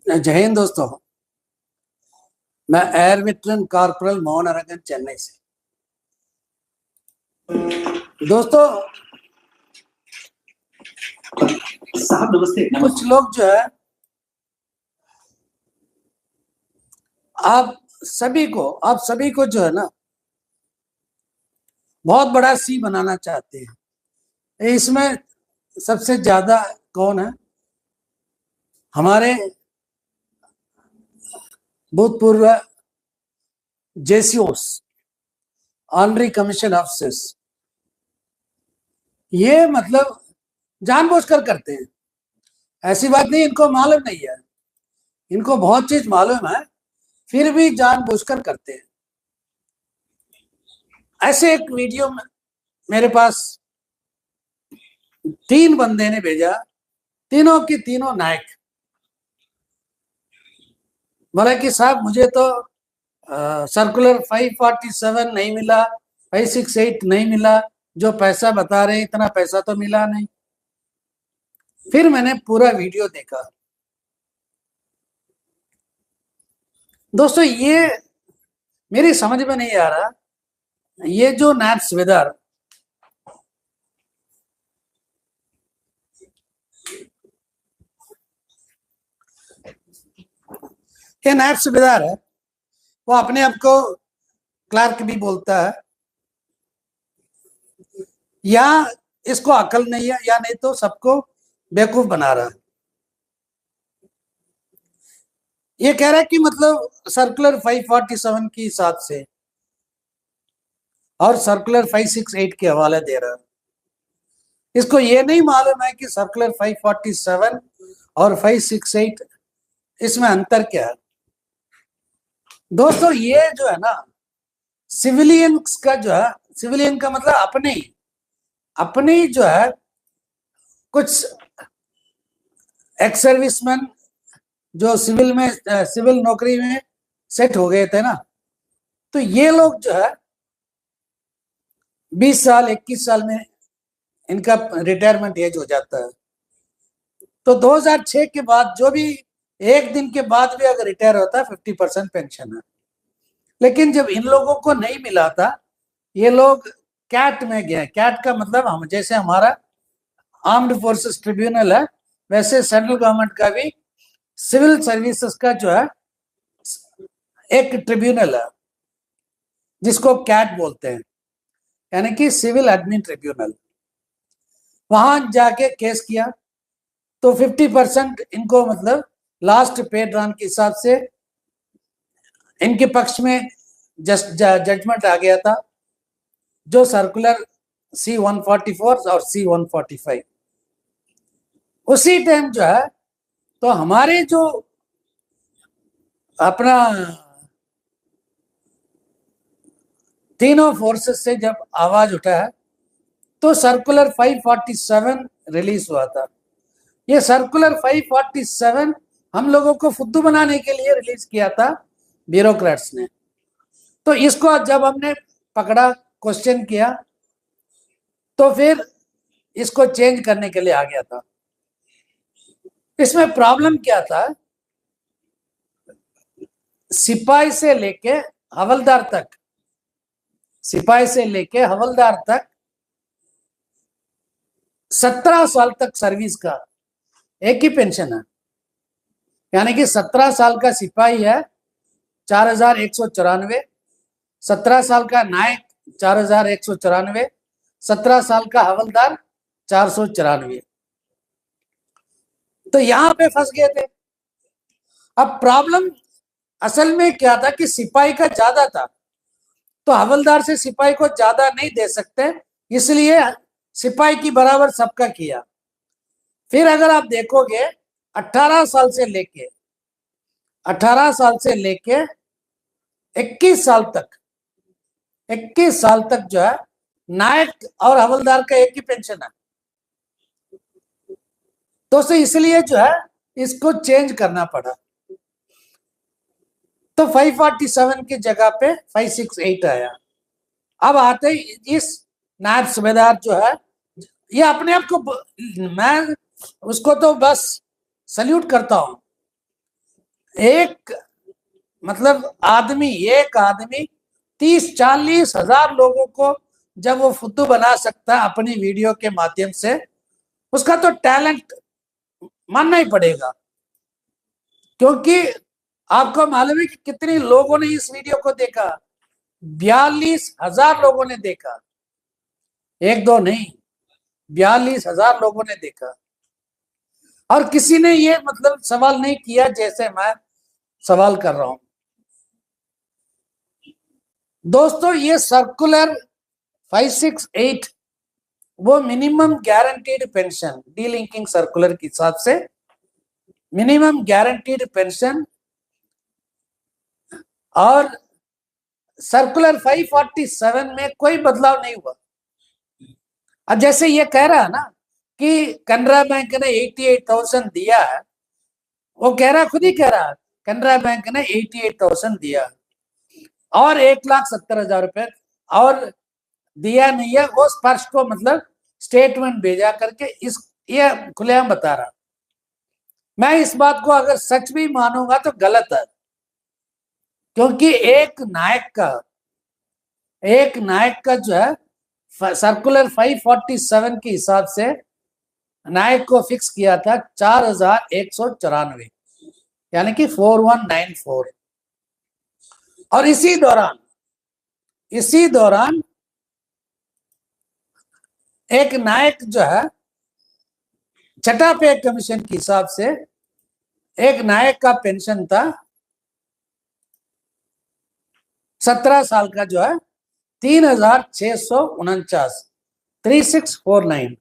जय हिंद दोस्तों। मैं air veteran corporal Mohan Argan Chennai से। दोस्तों साहब नमस्ते। कुछ लोग जो है आप सभी को जो है ना बहुत बड़ा सी बनाना चाहते हैं। इसमें सबसे ज्यादा कौन है? हमारे भूतपूर्व जेसीओस, ऑनरी कमीशन ऑफिसर्स। ये मतलब जानबूझकर करते हैं, ऐसी बात नहीं इनको मालूम नहीं है, इनको बहुत चीज मालूम है, फिर भी जानबूझकर करते हैं। ऐसे एक वीडियो में मेरे पास 3 बंदे ने भेजा, तीनों की तीनों नायक। बोला कि साहब मुझे तो सर्कुलर 547 नहीं मिला, 568 नहीं मिला, जो पैसा बता रहे इतना पैसा तो मिला नहीं। फिर मैंने पूरा वीडियो देखा। दोस्तों ये मेरी समझ में नहीं आ रहा, ये जो नैब सुबेदार नायब सूबेदार है, वो अपने आप को क्लार्क भी बोलता है, या इसको अकल नहीं है या नहीं तो सबको बेवकूफ बना रहा है। ये कह रहा है कि मतलब सर्कुलर 547 के हिसाब से और सर्कुलर 568 के हवाले दे रहा है। इसको ये नहीं मालूम है कि सर्कुलर 547 और 568 इसमें अंतर क्या है। दोस्तों ये जो है ना सिविलियंस का जो है, सिविलियन का मतलब अपनी जो है कुछ एक्स सर्विसमैन जो सिविल नौकरी में सेट हो गए थे ना, तो ये लोग जो है 20 साल 21 साल में इनका रिटायरमेंट एज हो जाता है। तो 2006 के बाद जो भी एक दिन के बाद भी अगर रिटायर होता है 50% पेंशन है। लेकिन जब इन लोगों को नहीं मिला था, ये लोग कैट में गए। कैट का मतलब हम जैसे हमारा आर्म्ड फोर्सेस ट्रिब्यूनल है, वैसे सेंट्रल गवर्नमेंट का भी सिविल सर्विसेज का जो है एक ट्रिब्यूनल है जिसको कैट बोलते हैं, यानी कि सिविल एडमिन ट्रिब्यूनल। वहां जाके केस किया तो 50% इनको मतलब लास्ट पे ड्रॉन के हिसाब से इनके पक्ष में जजमेंट आ गया था, जो सर्कुलर C-144 और C-145। उसी टाइम जो है तो हमारे जो अपना तीनों फोर्सेस से जब आवाज उठा है तो सर्कुलर 547 रिलीज हुआ था। ये सर्कुलर 547 हम लोगों को फुद्दू बनाने के लिए रिलीज किया था ब्यूरोक्रेट्स ने। तो इसको जब हमने पकड़ा, क्वेश्चन किया, तो फिर इसको चेंज करने के लिए आ गया था। इसमें प्रॉब्लम क्या था, सिपाही से लेके हवलदार तक, सिपाही से लेके हवलदार तक 17 साल तक सर्विस का एक ही पेंशन है। यानी कि 17 साल का सिपाही है 4194, 17 साल का नायक 4194, 17 साल का हवलदार 494। तो यहां पे फंस गए थे। अब प्रॉब्लम असल में क्या था कि सिपाही का ज्यादा था, तो हवलदार से सिपाही को ज्यादा नहीं दे सकते, इसलिए सिपाही की बराबर सबका किया। फिर अगर आप देखोगे 18 साल से लेके 21 साल तक, 21 साल तक जो है नायक और हवलदार का एक ही पेंशन है। तो इसलिए जो है इसको चेंज करना पड़ा। तो 547 की जगह पे 568 आया। अब आते इस नायब सूबेदार जो है, ये अपने आप को, मैं उसको तो बस सल्यूट करता हूं। एक मतलब आदमी, एक आदमी 30-40 हजार लोगों को जब वो फुद्दू बना सकता है अपनी वीडियो के माध्यम से, उसका तो टैलेंट मानना ही पड़ेगा। क्योंकि आपको मालूम है कि कितने लोगों ने इस वीडियो को देखा? 42,000 लोगों ने देखा, एक दो नहीं, 42,000 लोगों ने देखा। और किसी ने ये मतलब सवाल नहीं किया जैसे मैं सवाल कर रहा हूं। दोस्तों, ये सर्कुलर 568 वो minimum guaranteed pension, delinking circular के हिसाब से मिनिमम गारंटीड पेंशन, और सर्कुलर 547 में कोई बदलाव नहीं हुआ। अब जैसे ये कह रहा है ना कि कनरा बैंक ने 88,000 दिया है, वो कह रहा, खुद ही कह रहा, कनरा बैंक ने 88,000 दिया और 1,70,000 रुपए और दिया नहीं है। वो स्पर्श को मतलब स्टेटमेंट भेजा करके इस ये खुलेआम बता रहा। मैं इस बात को अगर सच भी मानूंगा तो गलत है, क्योंकि एक नायक का जो है सर्कुलर 547 के हिसाब से नायक को फिक्स किया था 4,194, यानी कि 4194। और इसी दौरान एक नायक जो है छठा पे कमीशन के हिसाब से एक नायक का पेंशन था 17 साल का जो है 3,649, 3649।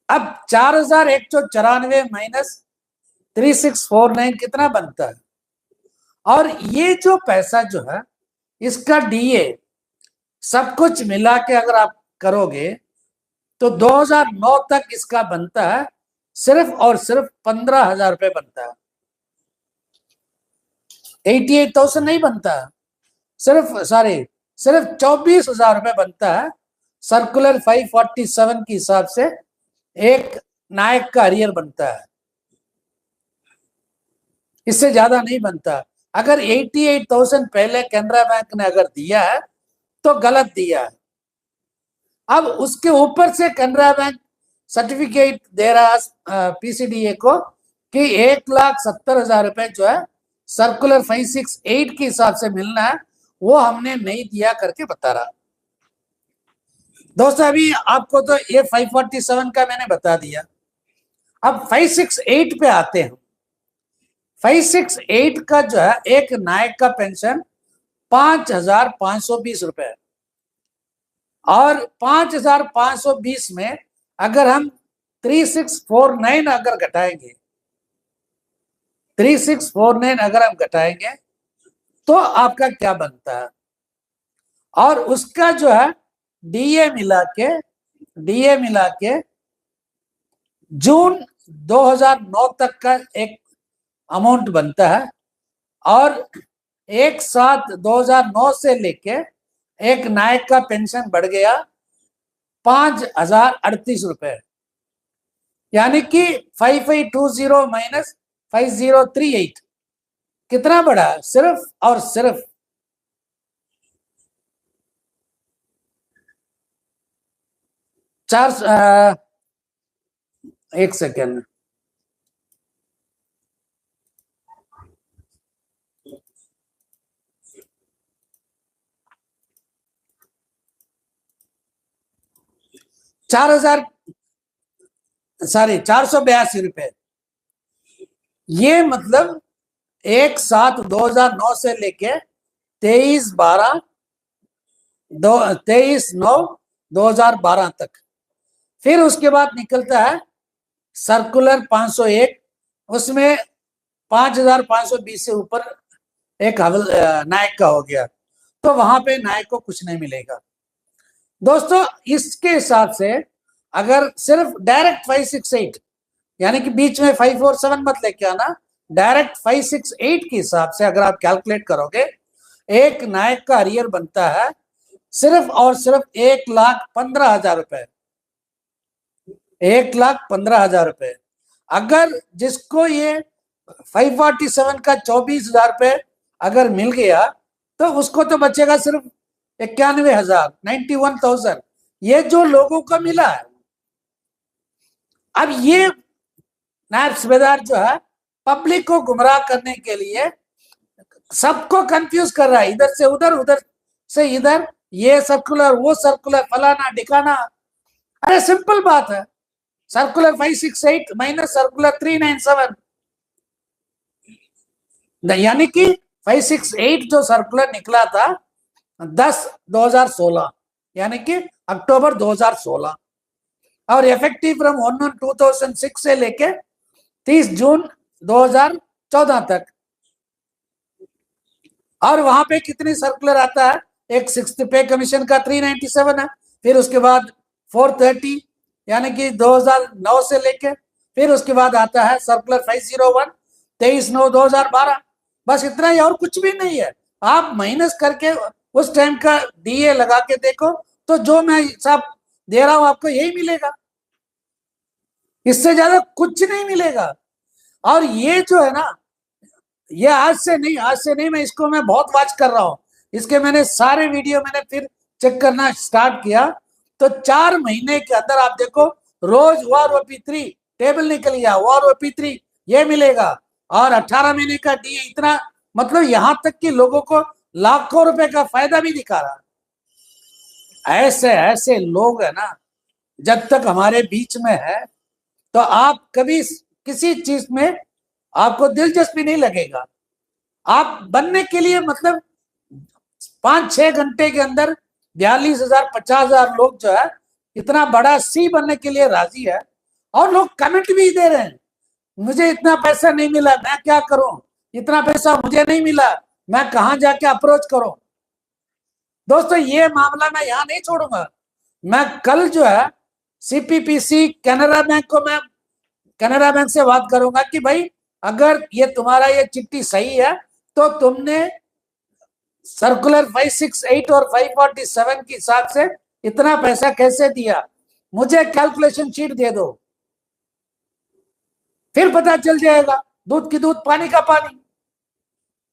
अब 4,194 माइनस 3649 कितना बनता है? और ये जो पैसा जो है इसका डीए सब कुछ मिला के अगर आप करोगे तो 2009 तक इसका बनता है सिर्फ और सिर्फ 15,000 रुपए बनता है। 88,000 नहीं बनता, सिर्फ 24,000 रुपए बनता है सर्कुलर 547 के हिसाब से एक नायक का अरियर बनता है, इससे ज्यादा नहीं बनता। अगर 88,000 पहले कैनरा बैंक ने अगर दिया है तो गलत दिया है। अब उसके ऊपर से कैनरा बैंक सर्टिफिकेट दे रहा पीसीडीए को कि 1,70,000 रुपए जो है सर्कुलर 568 के हिसाब से मिलना है, वो हमने नहीं दिया करके बता रहा। दोस्तों, अभी आपको तो ये 547 का मैंने बता दिया। अब 568 पे आते हैं। 568 का जो है एक नायक का पेंशन 5,520 रुपए, और 5,520 में अगर हम 3649 अगर घटाएंगे, 3649 अगर हम घटाएंगे तो आपका क्या बनता है? और उसका जो है डीए मिला के जून 2009 तक का एक अमाउंट बनता है, और 1/7/2009 से लेके एक नायक का पेंशन बढ़ गया 5,038 रुपए, यानी कि 5520 माइनस 5038 कितना बढ़ा? सिर्फ और सिर्फ 1 सेकेंड, चार सौ 82 रुपए। ये मतलब 1/7/2009 से लेके 23/9/2012 तक। फिर उसके बाद निकलता है सर्कुलर 501, उसमें 5,520 से ऊपर एक नायक का हो गया, तो वहां पे नायक को कुछ नहीं मिलेगा। दोस्तों, इसके हिसाब से अगर सिर्फ डायरेक्ट 568, यानी कि बीच में 547 मत लेके आना, डायरेक्ट 568 के हिसाब से अगर आप कैलकुलेट करोगे, एक नायक का अरियर बनता है सिर्फ और सिर्फ 1,15,000 रुपए, 1,15,000 रुपए। अगर जिसको ये 547 का 24,000 रुपये अगर मिल गया तो उसको तो बचेगा सिर्फ 91,000, 91,000। ये जो लोगों को मिला है, अब ये नायब सूबेदार जो है पब्लिक को गुमराह करने के लिए सबको कंफ्यूज कर रहा है, इधर से उधर, उधर से इधर, ये सर्कुलर, वो सर्कुलर, फलाना ढिकाना। अरे सिंपल बात है, सर्कुलर 568 माइनस सर्कुलर 397, यानी कि 568 जो सर्कुलर निकला था 10/2016, यानी कि अक्टूबर 2016, और इफेक्टिव फ्रॉम 1/1/2006 से लेके 30 जून 2014 तक। और वहां पे कितनी सर्कुलर आता है, एक 6th पे कमीशन का 397 है, फिर उसके बाद 430 यानी कि 2009 से लेके, फिर उसके बाद आता है सर्कुलर 501 23/9/2012। बस इतना ही, और कुछ भी नहीं है। आप माइनस करके उस टाइम का डीए लगा के देखो तो जो मैं हिसाब दे रहा हूं आपको यही मिलेगा, इससे ज्यादा कुछ नहीं मिलेगा। और ये जो है ना, ये आज से नहीं, मैं इसको मैं बहुत वॉच कर रहा हूं, इसके मैंने सारे वीडियो मैंने फिर चेक करना स्टार्ट किया, तो 4 महीने के अंदर आप देखो रोज OROP3 टेबल निकल गया, OROP3 ये मिलेगा, और 18 महीने का डी, इतना मतलब यहां तक कि लोगों को लाखों रुपए का फायदा भी दिखा रहा है। ऐसे ऐसे लोग है ना, जब तक हमारे बीच में है तो आप कभी किसी चीज में आपको दिलचस्पी नहीं लगेगा। आप बनने के लिए मतलब 5-6 घंटे के अंदर 42,000 50,000 लोग जो है इतना बड़ा सी बनने के लिए राजी है, और लोग कमेंट भी दे रहे हैं, मुझे इतना पैसा नहीं मिला, मैं क्या करूं, इतना पैसा मुझे नहीं मिला, मैं कहां जाके अप्रोच करूं। दोस्तों ये मामला मैं यहां नहीं छोड़ूंगा, मैं कल जो है CPPC कैनरा बैंक को, मैं कैनरा बैंक से बात करूंगा कि भाई अगर ये तुम्हारा ये चिट्ठी सही है तो तुमने सर्कुलर 568 और 547 के हिसाब से इतना पैसा कैसे दिया, मुझे कैलकुलेशन शीट दे दो, फिर पता चल जाएगा, दूध की दूध पानी का पानी।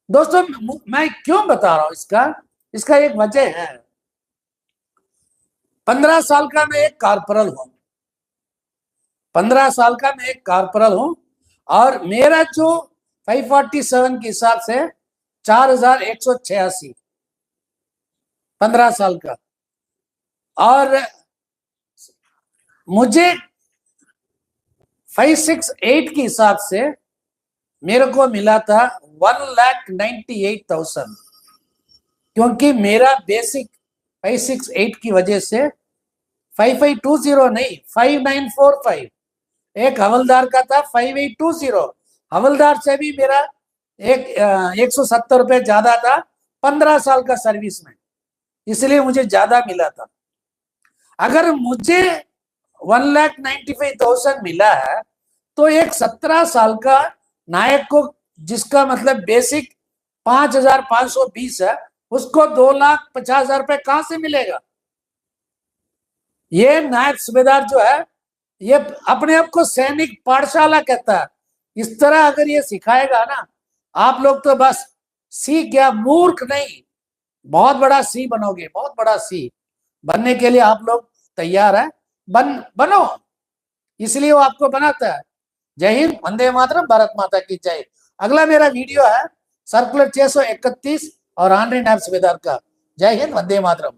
दोस्तों मैं क्यों बता रहा हूं इसका एक वजह है। 15 साल का मैं एक कारपोरल हूं, 15 साल का मैं एक कारपोरल हूं, और मेरा जो 547 के हिसाब से 4,186, 15 साल का, और मुझे 568 के हिसाब से मेरे को मिला था 1,98,000, क्योंकि मेरा बेसिक 568 की वजह से 5520 नहीं 5945, एक हवलदार का था 5820, हवलदार से भी मेरा एक 170 रुपए ज्यादा था 15 साल का सर्विस में, इसलिए मुझे ज्यादा मिला था। अगर मुझे 1,95,000 मिला है तो एक 17 साल का नायक को, जिसका मतलब बेसिक 5,520 है, उसको 2,50,000 रुपए कहां से मिलेगा। ये नायब सूबेदार जो है ये अपने आप को सैनिक पाठशाला कहता है, इस तरह अगर ये सिखाएगा ना, आप लोग तो बस सी क्या, मूर्ख नहीं, बहुत बड़ा सी बनोगे, बहुत बड़ा सी बनने के लिए आप लोग तैयार है, बनो, इसलिए वो आपको बनाता है। जय हिंद, वंदे मातरम, भारत माता की जय। अगला मेरा वीडियो है सर्कुलर 631 और ऑनरी नायब सूबेदार का। जय हिंद, वंदे मातरम।